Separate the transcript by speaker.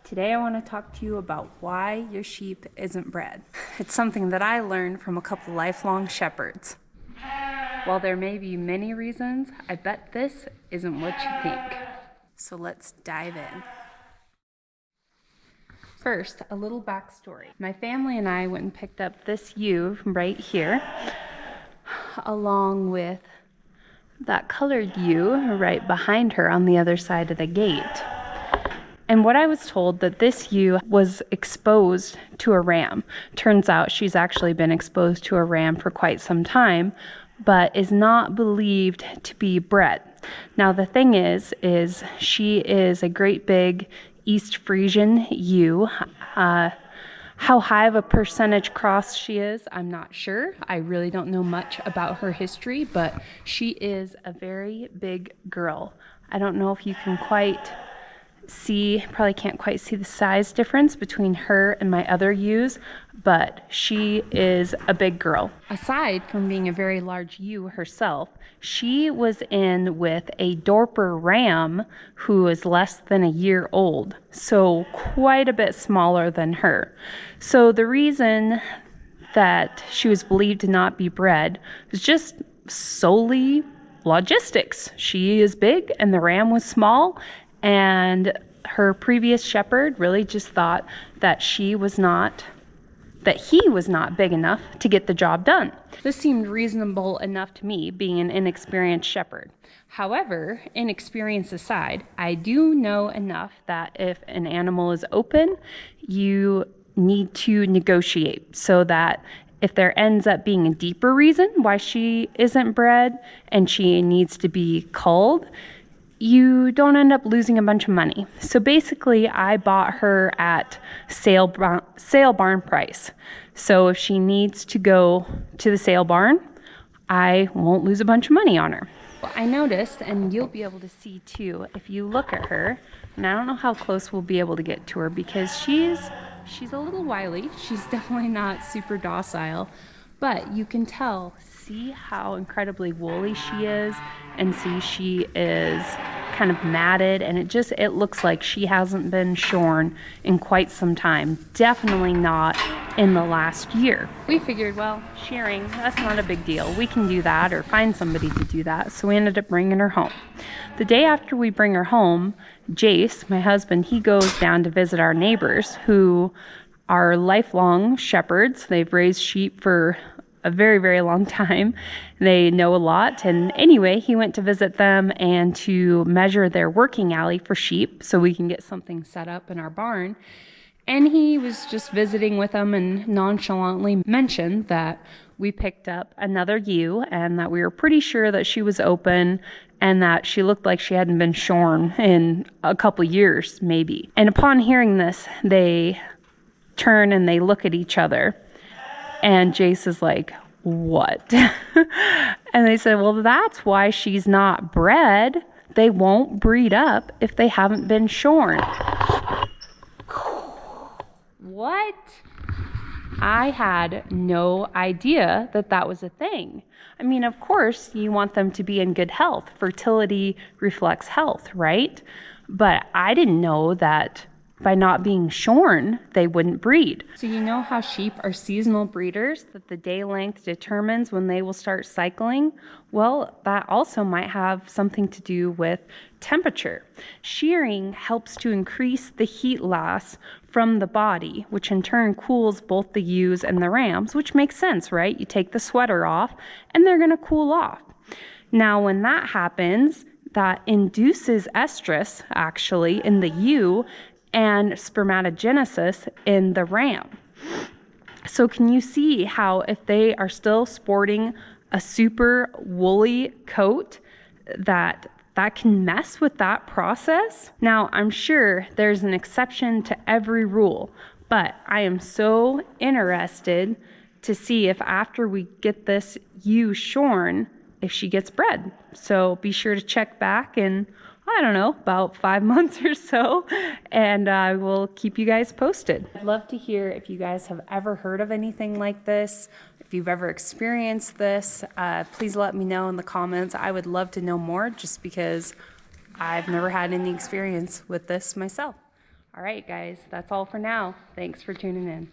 Speaker 1: Today I want to talk to you about why your sheep isn't bred. It's something that I learned from a couple lifelong shepherds. While there may be many reasons, I bet this isn't what you think. So let's dive in. First, a little backstory. My family and I went and picked up this ewe right here, along with that colored ewe right behind her on the other side of the gate. And what I was told that this ewe was exposed to a ram. Turns out she's actually been exposed to a ram for quite some time, but is not believed to be bred. Now the thing is she is a great big East Frisian ewe. How high of a percentage cross she is, I'm not sure. I really don't know much about her history, but she is a very big girl. I don't know if you can quite see, probably can't quite see the size difference between her and my other ewes, but she is a big girl. Aside from being a very large ewe herself, she was in with a Dorper ram who is less than a year old, so quite a bit smaller than her. So the reason that she was believed to not be bred was just solely logistics. She is big and the ram was small, and her previous shepherd really just thought that he was not big enough to get the job done. This seemed reasonable enough to me, being an inexperienced shepherd. However, inexperience aside, I do know enough that if an animal is open, you need to negotiate so that if there ends up being a deeper reason why she isn't bred and she needs to be culled, you don't end up losing a bunch of money. So basically, I bought her at sale barn price. So if she needs to go to the sale barn, I won't lose a bunch of money on her. I noticed, and you'll be able to see too, if you look at her, and I don't know how close we'll be able to get to her because she's a little wily. She's definitely not super docile, but you can tell, see how incredibly woolly she is, and see she is kind of matted, and it looks like she hasn't been shorn in quite some time. Definitely not in the last year. We figured, well, shearing, that's not a big deal. We can do that or find somebody to do that. So we ended up bringing her home. The day after we bring her home, Jace, my husband, he goes down to visit our neighbors who are lifelong shepherds. They've raised sheep for a very, very long time. They know a lot. And anyway, he went to visit them and to measure their working alley for sheep so we can get something set up in our barn. And he was just visiting with them and nonchalantly mentioned that we picked up another ewe and that we were pretty sure that she was open and that she looked like she hadn't been shorn in a couple years, maybe. And upon hearing this, they turn and they look at each other. And Jace is like, what? And they said, well, that's why she's not bred. They won't breed up if they haven't been shorn. What? I had no idea that that was a thing. I mean, of course, you want them to be in good health. Fertility reflects health, right? But I didn't know that by not being shorn, they wouldn't breed. So you know how sheep are seasonal breeders, that the day length determines when they will start cycling? Well, that also might have something to do with temperature. Shearing helps to increase the heat loss from the body, which in turn cools both the ewes and the rams, which makes sense, right? You take the sweater off and they're gonna cool off. Now, when that happens, that induces estrus actually in the ewe and spermatogenesis in the ram. So can you see how if they are still sporting a super woolly coat, that can mess with that process? Now, I'm sure there's an exception to every rule, but I am so interested to see if after we get this ewe shorn, if she gets bred. So be sure to check back in, I don't know, about 5 months or so, and I will keep you guys posted. I'd love to hear if you guys have ever heard of anything like this, if you've ever experienced this. Please let me know in the comments. I would love to know more just because I've never had any experience with this myself. All right, guys, that's all for now. Thanks for tuning in.